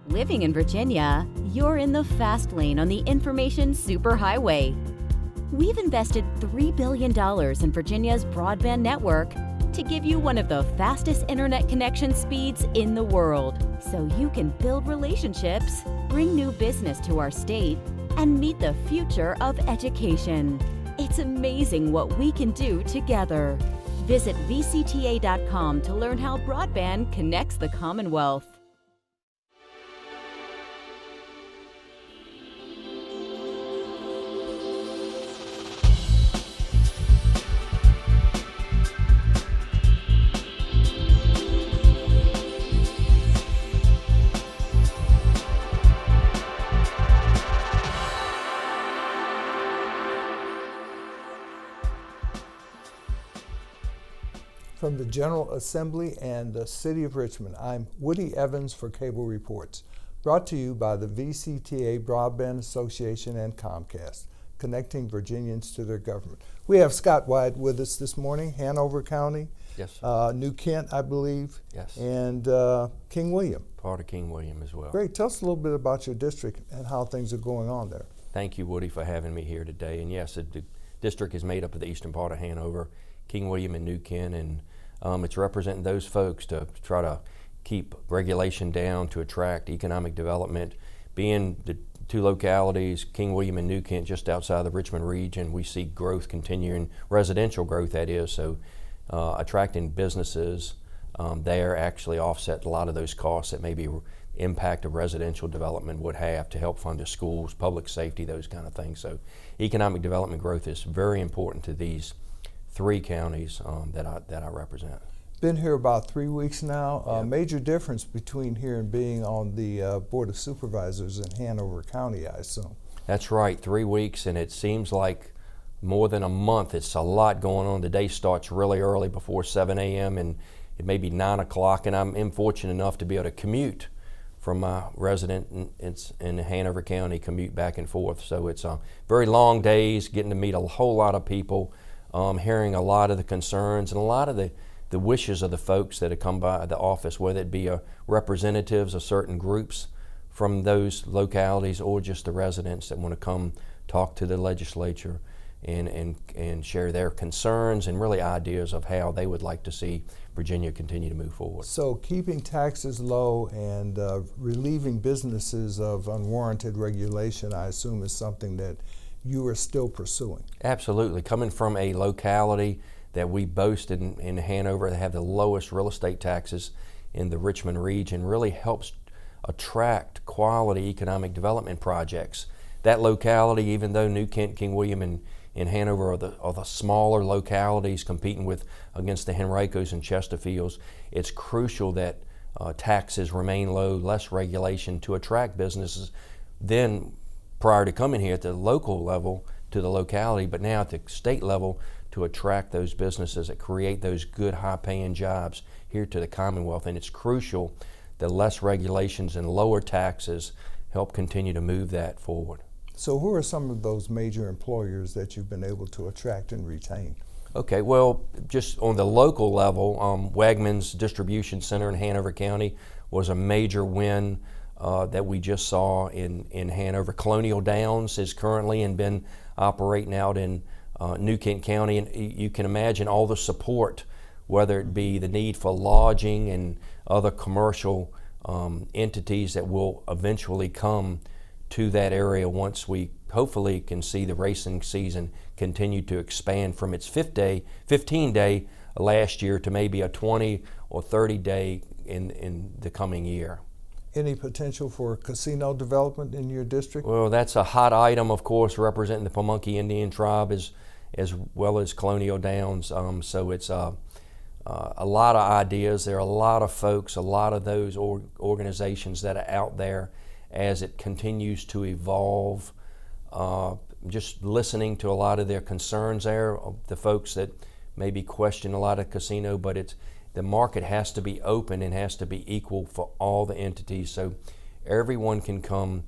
Living in Virginia, you're in the fast lane on the information superhighway. We've invested $3 billion in Virginia's broadband network to give you one of the fastest internet connection speeds in the world, so you can build relationships, bring new business to our state, and meet the future of education. It's amazing what we can do together. Visit VCTA.com to learn how broadband connects the Commonwealth. From the General Assembly and the City of Richmond, I'm Woody Evans for Cable Reports, brought to you by the VCTA Broadband Association and Comcast, connecting Virginians to their government. We have Scott Wyatt with us this morning, Hanover County, yes, sir. New Kent, I believe, yes, and King William. Part of King William as well. Great. Tell us a little bit about your district and how things are going on there. Thank you, Woody, for having me here today. And yes, the district is made up of the eastern part of Hanover, King William, and New Kent, and it's representing those folks to try to keep regulation down, to attract economic development. Being the two localities, King William and New Kent, just outside the Richmond region, we see growth continuing, residential growth that is, so attracting businesses there actually offset a lot of those costs that maybe impact of residential development would have to help fund the schools, public safety, those kind of things. So economic development growth is very important to these three counties that I represent. Been here about 3 weeks now. Yeah. Major difference between here and being on the Board of Supervisors in Hanover County, I assume. That's right, 3 weeks, and it seems like more than a month. It's a lot going on. The day starts really early before 7 a.m. and it may be 9 o'clock, and I'm fortunate enough to be able to commute from my residence in Hanover County, commute back and forth. So it's very long days, getting to meet a whole lot of people, hearing a lot of the concerns and a lot of the wishes of the folks that have come by the office, whether it be representatives of certain groups from those localities or just the residents that want to come talk to the legislature and share their concerns and really ideas of how they would like to see Virginia continue to move forward. So keeping taxes low and relieving businesses of unwarranted regulation, I assume, is something that you are still pursuing. Absolutely. Coming from a locality that we boast in Hanover that have the lowest real estate taxes in the Richmond region really helps attract quality economic development projects. That locality, even though New Kent, King William, and Hanover are the smaller localities competing against the Henricos and Chesterfields, it's crucial that taxes remain low, less regulation to attract businesses. Then prior to coming here at the local level to the locality, but now at the state level to attract those businesses that create those good high-paying jobs here to the Commonwealth. And it's crucial that less regulations and lower taxes help continue to move that forward. So who are some of those major employers that you've been able to attract and retain? Okay, well, just on the local level, Wegmans Distribution Center in Hanover County was a major win that we just saw in Hanover. Colonial Downs is currently and been operating out in New Kent County, and you can imagine all the support, whether it be the need for lodging and other commercial entities that will eventually come to that area once we hopefully can see the racing season continue to expand from its 15-day last year to maybe a 20 or 30-day in the coming year. Any potential for casino development in your district? Well, that's a hot item, of course, representing the Pamunkey Indian tribe as well as Colonial Downs. So it's a lot of ideas. There are a lot of folks, a lot of those organizations that are out there as it continues to evolve. Just listening to a lot of their concerns there, the folks that maybe question a lot of casino, but the market has to be open and has to be equal for all the entities, so everyone can come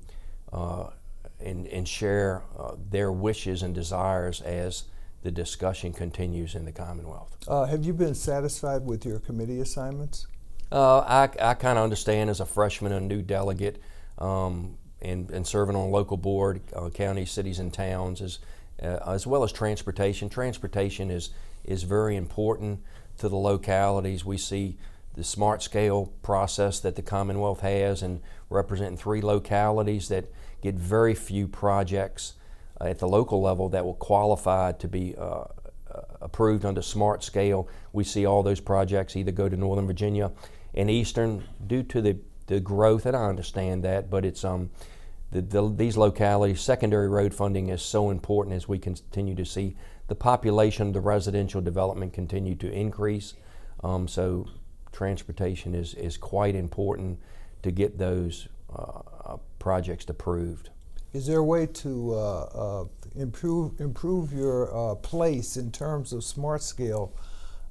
and share their wishes and desires as the discussion continues in the Commonwealth. Have you been satisfied with your committee assignments? I kind of understand as a freshman, a new delegate, and serving on a local board, counties, cities, and towns, as well as transportation. Transportation is very important to the localities. We see the smart scale process that the Commonwealth has, and representing 3 localities that get very few projects at the local level that will qualify to be approved under smart scale. We see all those projects either go to Northern Virginia and Eastern due to the growth, and I understand that, but it's these localities, secondary road funding is so important as we continue to see the population, the residential development continue to increase. So transportation is quite important to get those projects approved. Is there a way to improve your place in terms of smart scale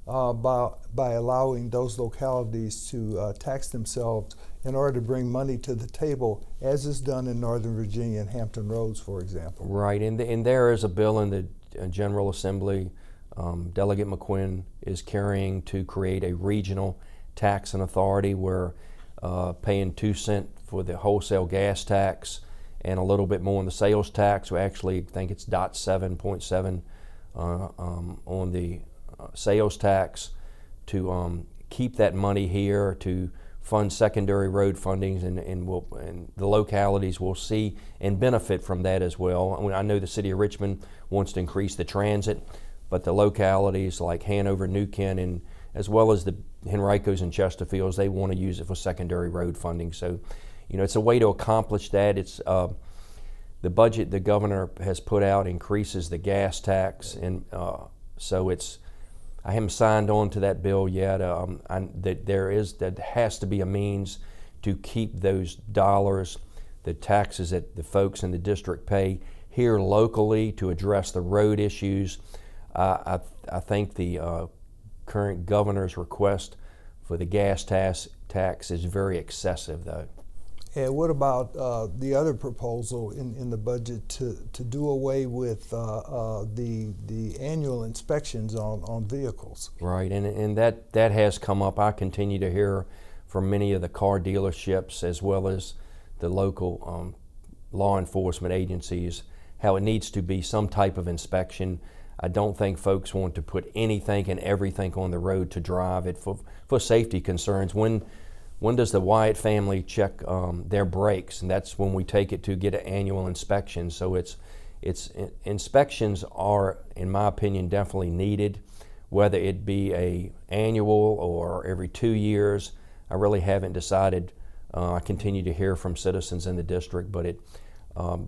by allowing those localities to tax themselves in order to bring money to the table, as is done in Northern Virginia and Hampton Roads, for example? Right, and there is a bill in the General Assembly. Delegate McQuinn is carrying to create a regional taxing authority where paying 2 cents for the wholesale gas tax and a little bit more on the sales tax. We actually think it's 0.7 on the sales tax to keep that money here to fund secondary road fundings, and the localities will see and benefit from that as well. I know the city of Richmond wants to increase the transit, but the localities like Hanover, New Kent, and as well as the Henricos and Chesterfields, they want to use it for secondary road funding. So, it's a way to accomplish that. It's the budget the governor has put out increases the gas tax, and so I haven't signed on to that bill yet. That has to be a means to keep those dollars, the taxes that the folks in the district pay here locally to address the road issues. I think the current governor's request for the gas tax is very excessive, though. And what about the other proposal in the budget to do away with the annual inspections on vehicles? Right, and that has come up. I continue to hear from many of the car dealerships as well as the local law enforcement agencies how it needs to be some type of inspection. I don't think folks want to put anything and everything on the road to drive it for safety concerns. When does the Wyatt family check their brakes? And that's when we take it to get an annual inspection. So inspections are, in my opinion, definitely needed, whether it be a annual or every 2 years. I really haven't decided. I continue to hear from citizens in the district, but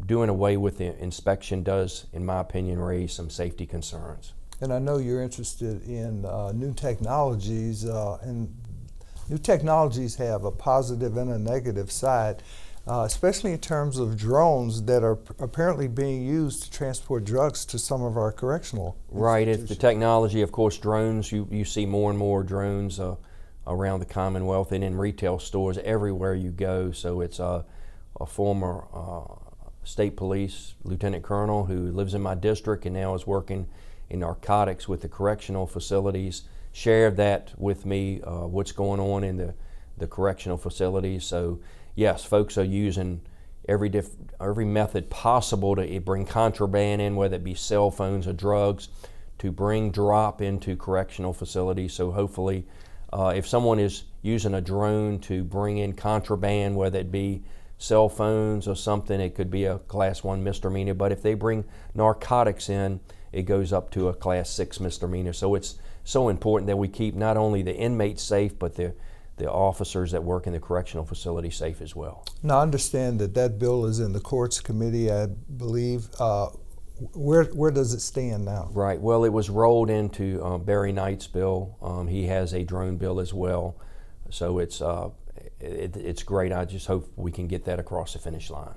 doing away with the inspection does, in my opinion, raise some safety concerns. And I know you're interested in new technologies, and new technologies have a positive and a negative side, especially in terms of drones that are apparently being used to transport drugs to some of our correctional Right, it's institutions. the technology, of course, drones, you see more and more drones around the Commonwealth and in retail stores everywhere you go. So it's a former state police lieutenant colonel who lives in my district and now is working in narcotics with the correctional facilities, shared that with me, what's going on in the correctional facilities. So yes, folks are using every method possible to bring contraband in, whether it be cell phones or drugs, to bring drop into correctional facilities. So hopefully if someone is using a drone to bring in contraband, whether it be cell phones or something, it could be a Class 1 misdemeanor, but if they bring narcotics in, it goes up to a Class 6 misdemeanor. So it's so important that we keep not only the inmates safe, but the officers that work in the correctional facility safe as well. Now I understand that bill is in the courts committee, I believe. Where does it stand now? Right, well, it was rolled into Barry Knight's bill. He has a drone bill as well. So it's great. I just hope we can get that across the finish line.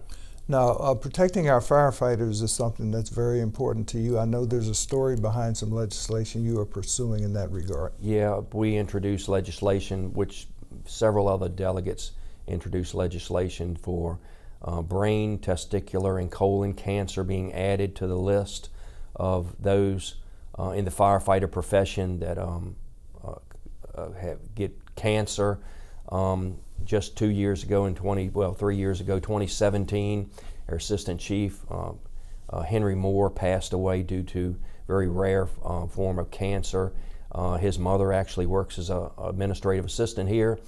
Now, protecting our firefighters is something that's very important to you. I know there's a story behind some legislation you are pursuing in that regard. Yeah, we introduced legislation, which several other delegates introduced legislation for brain, testicular, and colon cancer being added to the list of those in the firefighter profession that get cancer. Just 2 years ago, 3 years ago, 2017, our assistant chief, Henry Moore, passed away due to very rare form of cancer. His mother actually works as an administrative assistant here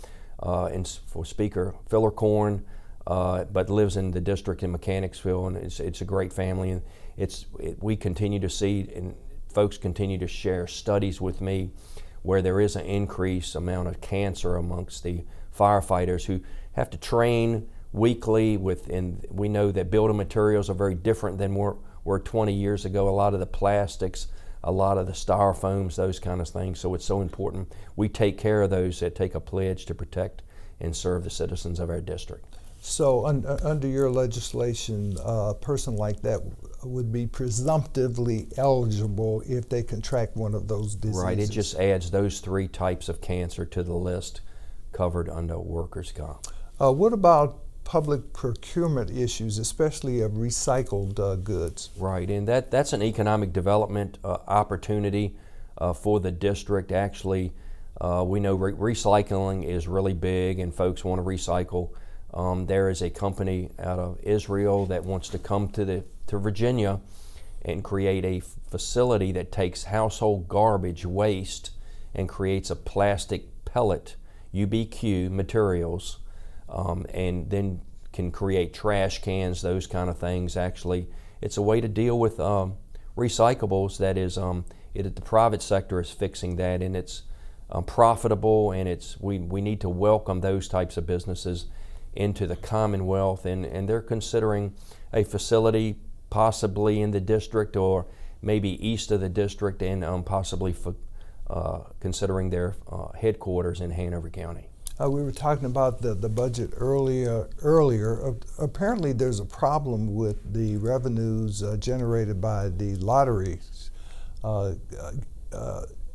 for Speaker Fillercorn, but lives in the district in Mechanicsville, and it's a great family. And we continue to see, and folks continue to share studies with me where there is an increased amount of cancer amongst the firefighters who have to train weekly and we know that building materials are very different than were 20 years ago. A lot of the plastics, a lot of the styrofoams, those kind of things. So it's so important we take care of those that take a pledge to protect and serve the citizens of our district. So under your legislation, a person like that would be presumptively eligible if they contract one of those diseases. Right, it just adds those 3 types of cancer to the list covered under workers' comp. What about public procurement issues, especially of recycled goods? Right, and that's an economic development opportunity for the district. Actually, we know recycling is really big and folks want to recycle. There is a company out of Israel that wants to come to Virginia and create a facility that takes household garbage waste and creates a plastic pellet, UBQ materials, and then can create trash cans, those kind of things. Actually, it's a way to deal with recyclables. That is, the private sector is fixing that, and it's profitable, and we need to welcome those types of businesses into the Commonwealth, and they're considering a facility possibly in the district or maybe east of the district, and possibly considering their headquarters in Hanover County. We were talking about the budget earlier. Apparently there's a problem with the revenues generated by the lotteries.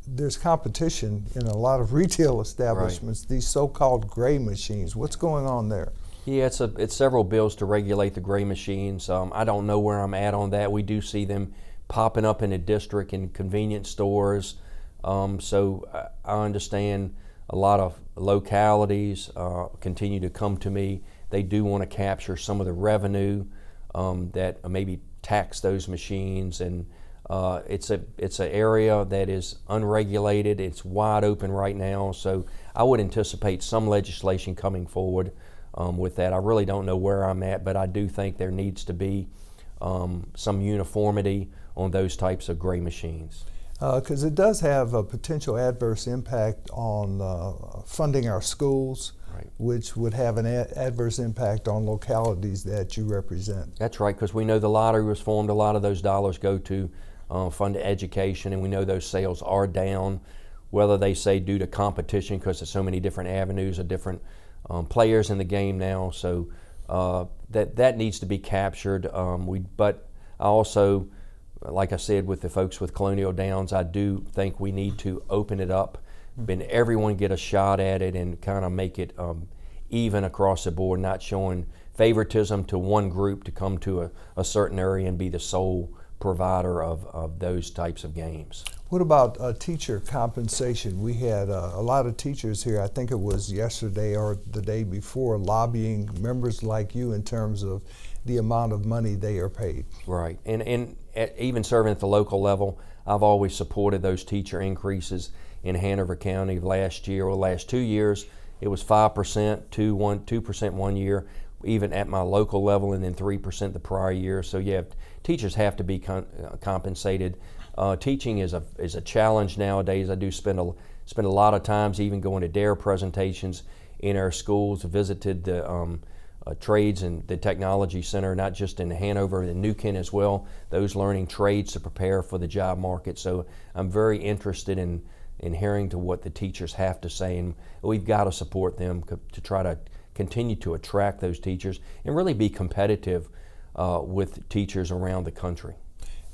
There's competition in a lot of retail establishments, right. These so-called gray machines. What's going on there? Yeah, it's several bills to regulate the gray machines. I don't know where I'm at on that. We do see them popping up in the district in convenience stores. So I understand a lot of localities continue to come to me. They do want to capture some of the revenue that maybe tax those machines, and it's an area that is unregulated. It's wide open right now, so I would anticipate some legislation coming forward with that. I really don't know where I'm at, but I do think there needs to be some uniformity on those types of gray machines. Because it does have a potential adverse impact on funding our schools, right, which would have an adverse impact on localities that you represent. That's right, because we know the lottery was formed. A lot of those dollars go to fund education, and we know those sales are down, whether they say due to competition, because there's so many different avenues of different players in the game now. So that needs to be captured. But I also, like I said, with the folks with Colonial Downs, I do think we need to open it up, and everyone get a shot at it, and kind of make it even across the board, not showing favoritism to one group to come to a certain area and be the sole provider of those types of games. What about teacher compensation? We had a lot of teachers here, I think it was yesterday or the day before, lobbying members like you in terms of the amount of money they are paid. Right, and even serving at the local level, I've always supported those teacher increases in Hanover County. Last 2 years, it was 5%, 2% 1 year, even at my local level, and then 3% the prior year. So yeah, teachers have to be compensated. Teaching is a challenge nowadays. I do spend a lot of times even going to DARE presentations in our schools. Visited the trades and the technology center, not just in Hanover, in New Kent as well. Those learning trades to prepare for the job market. So I'm very interested in hearing to what the teachers have to say, and we've got to support them to try to continue to attract those teachers and really be competitive with teachers around the country.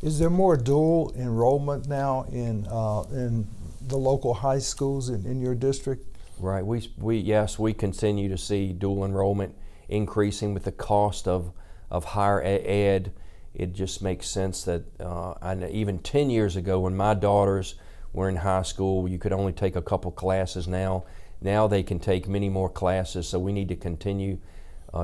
Is there more dual enrollment now in the local high schools in your district? Right. Yes, we continue to see dual enrollment increasing with the cost of higher ed. It just makes sense that even 10 years ago when my daughters were in high school, you could only take a couple classes. Now Now they can take many more classes, so we need to continue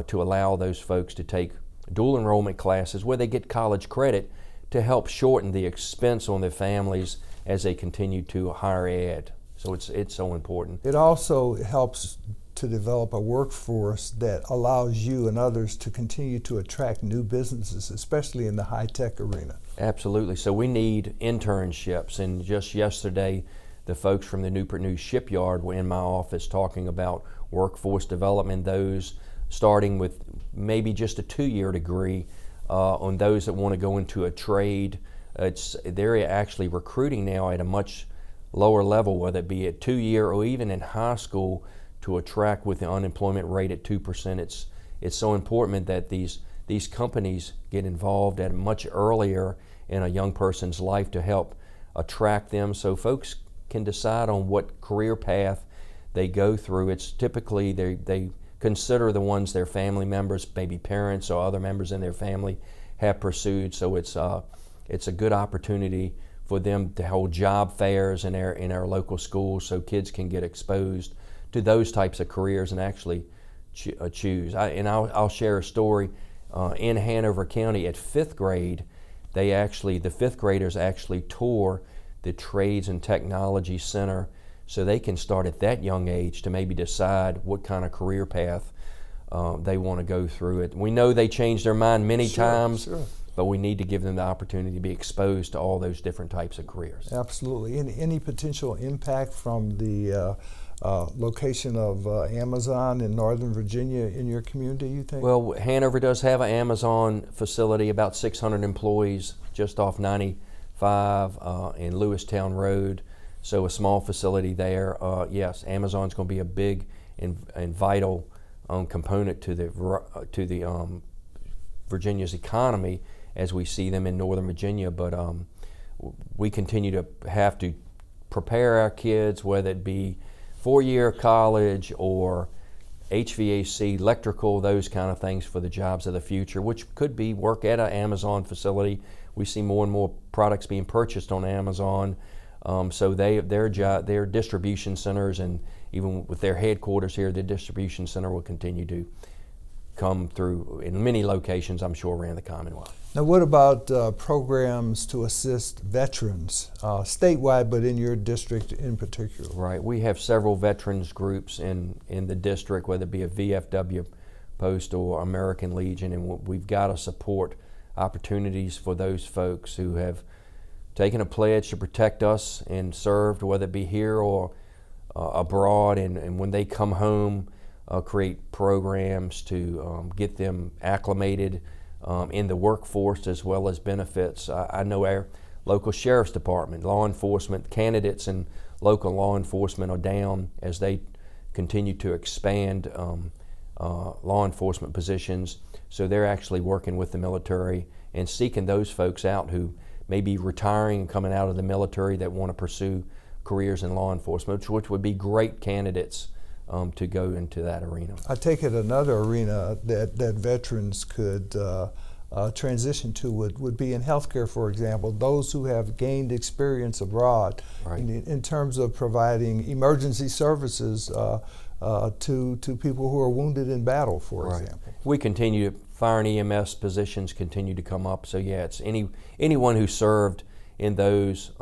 to allow those folks to take dual enrollment classes where they get college credit to help shorten the expense on their families as they continue to higher ed. So it's so important. It also helps to develop a workforce that allows you and others to continue to attract new businesses, especially in the high-tech arena. Absolutely. So we need internships, and just yesterday the folks from the Newport News shipyard were in my office talking about workforce development, those starting with maybe just a 2-year degree on those that want to go into a trade. They're actually recruiting now at a much lower level, whether it be at 2-year or even in high school, to attract with the unemployment rate at 2%. It's so important that these companies get involved at much earlier in a young person's life to help attract them, so folks can decide on what career path they go through. It's typically they consider the ones their family members, maybe parents or other members in their family, have pursued. So it's a good opportunity for them to hold job fairs in our local schools, so kids can get exposed to those types of careers and actually choose. I'll share a story in Hanover County at 5th grade. The 5th graders actually tour the Trades and Technology Center, so they can start at that young age to maybe decide what kind of career path they want to go through it. We know they change their mind many times, but we need to give them the opportunity to be exposed to all those different types of careers. Absolutely. Any potential impact from the location of Amazon in Northern Virginia in your community, you think? Well, Hanover does have an Amazon facility, about 600 employees, just off 95 in Lewistown Road. So a small facility there. Yes, Amazon's going to be a big and vital component to the Virginia's economy as we see them in Northern Virginia. But we continue to have to prepare our kids, whether it be 4-year college or HVAC, electrical, those kind of things, for the jobs of the future, which could be work at an Amazon facility. We see more and more products being purchased on Amazon. So their distribution centers, and even with their headquarters here, the distribution center will continue to come through in many locations, I'm sure, around the Commonwealth. Now, what about programs to assist veterans, statewide, but in your district in particular? Right. We have several veterans groups in the district, whether it be a VFW post or American Legion, and we've got to support opportunities for those folks who have taken a pledge to protect us and served, whether it be here or abroad, and when they come home, create programs to get them acclimated in the workforce, as well as benefits. I know our local sheriff's department, law enforcement candidates and local law enforcement are down as they continue to expand law enforcement positions. So they're actually working with the military and seeking those folks out who may be retiring and coming out of the military that want to pursue careers in law enforcement, which would be great candidates to go into that arena. I take it another arena that veterans could transition to would be in healthcare, for example, those who have gained experience abroad, right, in terms of providing emergency services to people who are wounded in battle, for right, example. We continue to, fire and EMS positions continue to come up, so yeah, it's anyone who served in those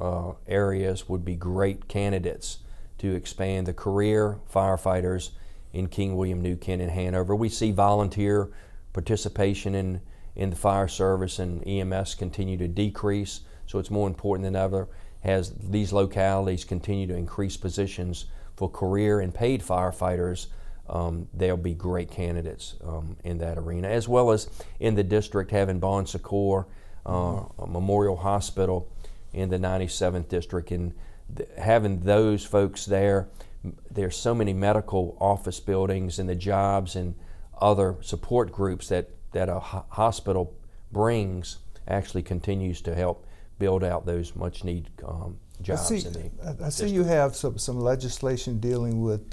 areas would be great candidates to expand the career firefighters in King William, New Kent, and Hanover. We see volunteer participation in the fire service and EMS continue to decrease, so it's more important than ever as these localities continue to increase positions for career and paid firefighters. They'll be great candidates in that arena, as well as in the district having Bon Secours Memorial Hospital in the 97th district, and having those folks there. There's so many medical office buildings and the jobs and other support groups that a hospital brings actually continues to help build out those much needed jobs. I see you have some legislation dealing with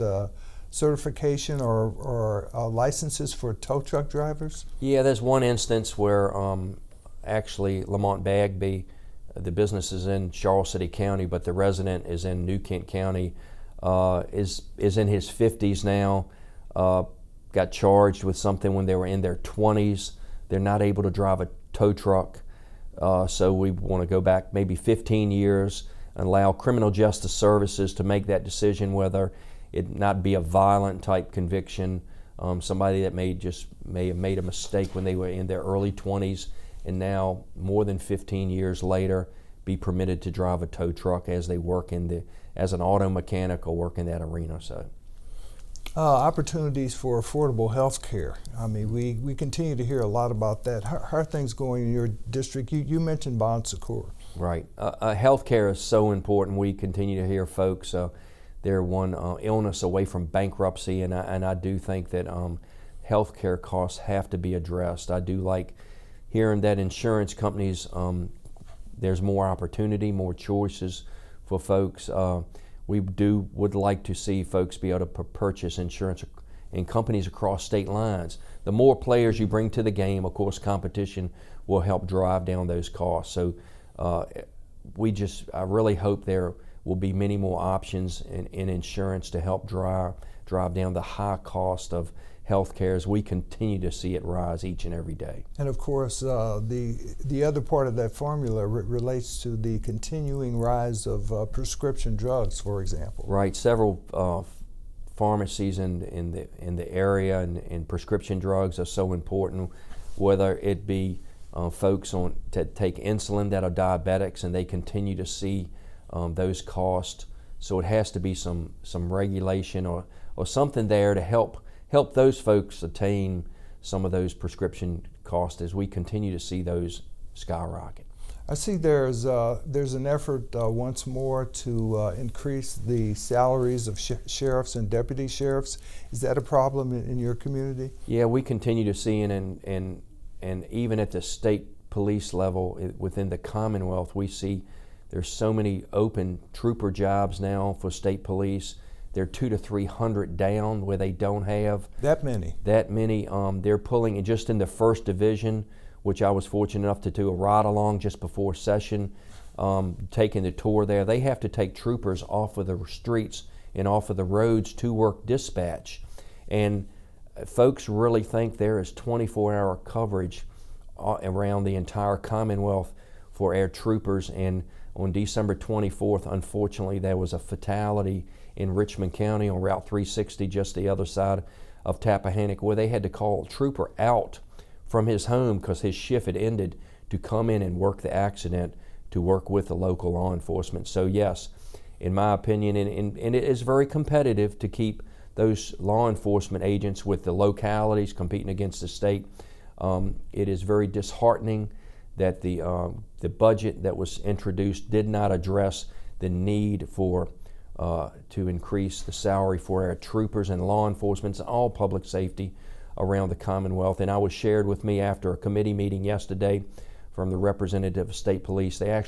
certification or licenses for tow truck drivers? Yeah, there's one instance where actually Lamont Bagby, the business is in Charles City County, but the resident is in New Kent County. is in his 50s now, got charged with something when they were in their 20s. They're not able to drive a tow truck. So we want to go back maybe 15 years and allow criminal justice services to make that decision whether it not be a violent type conviction, somebody that may have made a mistake when they were in their early 20s and now more than 15 years later be permitted to drive a tow truck as they work as an auto mechanic or work in that arena. So. Opportunities for affordable health care. I mean, we continue to hear a lot about that. How are things going in your district? You mentioned Bon Secours. Right. Health care is so important. We continue to hear folks, they're one illness away from bankruptcy, and I do think that health care costs have to be addressed. I do like hearing that insurance companies, there's more opportunity, more choices for folks. We would like to see folks be able to purchase insurance in companies across state lines. The more players you bring to the game, of course, competition will help drive down those costs. So I really hope there will be many more options in insurance to help drive down the high cost of health care as we continue to see it rise each and every day. And of course, the other part of that formula relates to the continuing rise of prescription drugs, for example. Right. Several pharmacies in the area and prescription drugs are so important, whether it be folks to take insulin that are diabetics and they continue to see those costs. So it has to be some regulation or something there to help those folks attain some of those prescription costs as we continue to see those skyrocket. I see there's an effort once more to increase the salaries of sheriffs and deputy sheriffs. Is that a problem in your community? Yeah, we continue to see and even at the state police level within the Commonwealth, we see there's so many open trooper jobs now for state police. They're 200 to 300 down where they don't have that many. They're pulling just in the 1st Division, which I was fortunate enough to do a ride along just before session, taking the tour there. They have to take troopers off of the streets and off of the roads to work dispatch. And folks really think there is 24-hour coverage around the entire Commonwealth for our troopers. And on December 24th, unfortunately, there was a fatality in Richmond County on Route 360, just the other side of Tappahannock, where they had to call a trooper out from his home because his shift had ended to come in and work the accident to work with the local law enforcement. So yes, in my opinion, and it is very competitive to keep those law enforcement agents with the localities competing against the state. It is very disheartening that the budget that was introduced did not address the need for to increase the salary for our troopers and law enforcement and all public safety around the Commonwealth. And I was shared with me after a committee meeting yesterday from the representative of state police. There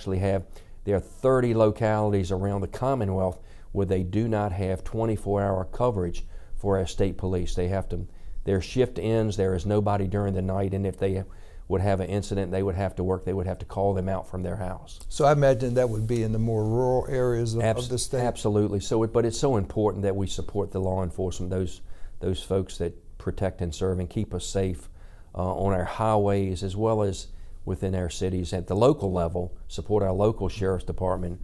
are 30 localities around the Commonwealth where they do not have 24-hour coverage for our state police. Their shift ends, there is nobody during the night, and if they would have an incident, they would have to work, they would have to call them out from their house. So I imagine that would be in the more rural areas of the state? Absolutely. But it's so important that we support the law enforcement, those folks that protect and serve and keep us safe on our highways as well as within our cities. At the local level, support our local sheriff's department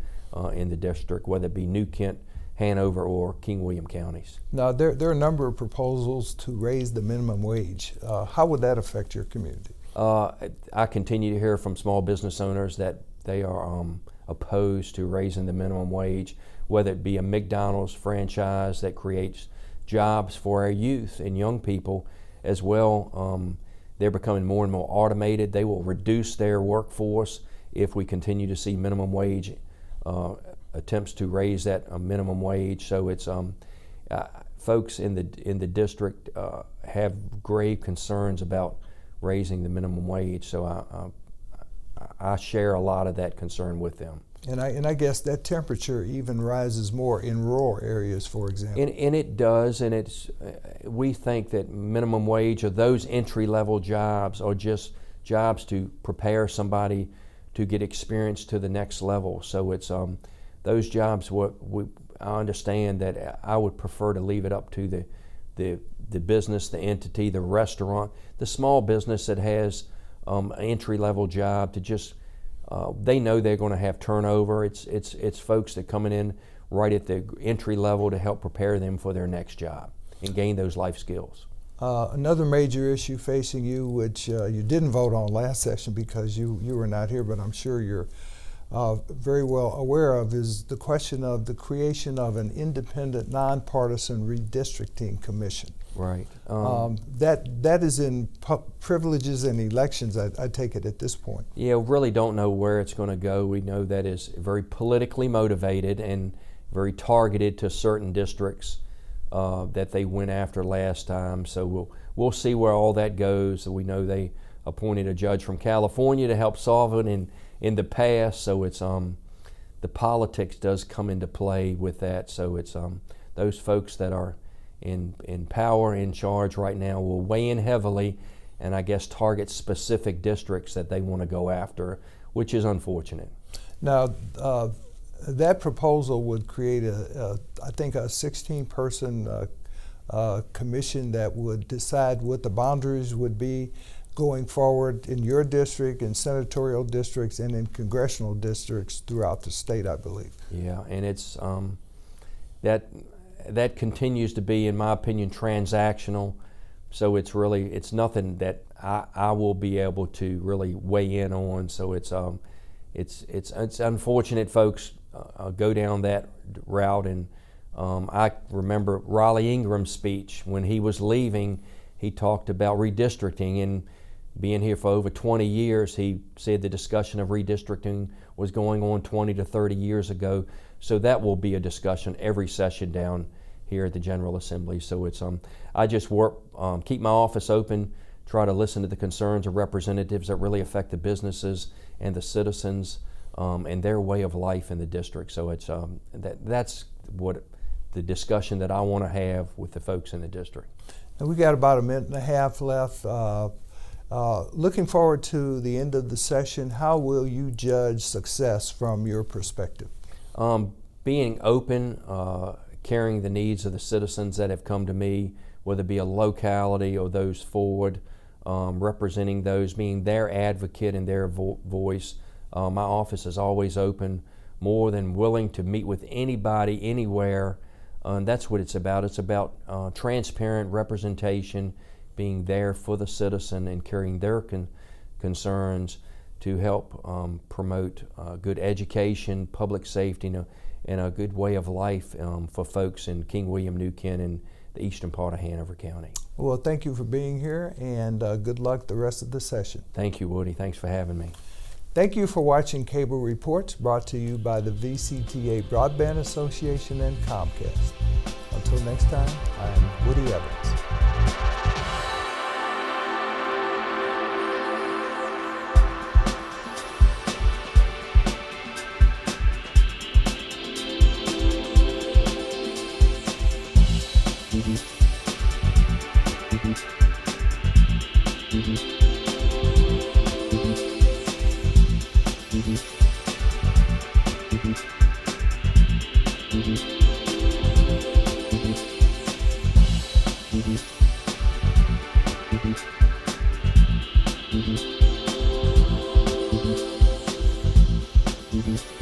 in the district, whether it be New Kent, Hanover, or King William counties. Now, there are a number of proposals to raise the minimum wage. How would that affect your community? I continue to hear from small business owners that they are opposed to raising the minimum wage, whether it be a McDonald's franchise that creates jobs for our youth and young people as well. They're becoming more and more automated. They will reduce their workforce if we continue to see minimum wage attempts to raise that minimum wage. So it's folks in the district have grave concerns about raising the minimum wage. So I share a lot of that concern with them. And I guess that temperature even rises more in rural areas, for example. And it does, and we think that minimum wage or those entry-level jobs are just jobs to prepare somebody to get experience to the next level. So it's those jobs I understand that I would prefer to leave it up to the business, the entity, the restaurant, the small business that has an entry-level job to just, they know they're going to have turnover. It's folks that coming in right at the entry level to help prepare them for their next job and gain those life skills. Another major issue facing you, which you didn't vote on last session because you were not here, but I'm sure you're very well aware of, is the question of the creation of an independent, nonpartisan redistricting commission. Right. That is in privileges and elections, I take it at this point. Yeah, we really don't know where it's going to go. We know that is very politically motivated and very targeted to certain districts that they went after last time. So we'll see where all that goes. We know they appointed a judge from California to help solve it in the past. So it's the politics does come into play with that. So it's those folks that are in power, in charge right now, will weigh in heavily and I guess target specific districts that they want to go after, which is unfortunate. Now, that proposal would create I think a 16-person commission that would decide what the boundaries would be going forward in your district, in senatorial districts, and in congressional districts throughout the state, I believe. Yeah, and it's that continues to be, in my opinion, transactional. So it's nothing that I will be able to really weigh in on. So it's unfortunate folks go down that route. And I remember Raleigh Ingram's speech when he was leaving. He talked about redistricting, and being here for over 20 years, he said the discussion of redistricting was going on 20 to 30 years ago. So that will be a discussion every session down here at the General Assembly. So it's I just work, keep my office open, try to listen to the concerns of representatives that really affect the businesses and the citizens and their way of life in the district. So it's that's what the discussion that I want to have with the folks in the district. And we got about a minute and a half left. Looking forward to the end of the session, how will you judge success from your perspective? Being open, carrying the needs of the citizens that have come to me, whether it be a locality or those forward, representing those, being their advocate and their voice. My office is always open, more than willing to meet with anybody, anywhere. That's what it's about. It's about transparent representation, being there for the citizen and carrying their concerns to help promote good education, public safety, and a good way of life for folks in King William, New Kent, and the eastern part of Hanover County. Well, thank you for being here, and good luck the rest of the session. Thank you, Woody. Thanks for having me. Thank you for watching Cable Reports, brought to you by the VCTA Broadband Association and Comcast. Until next time, I'm Woody Evans. Mm-hmm.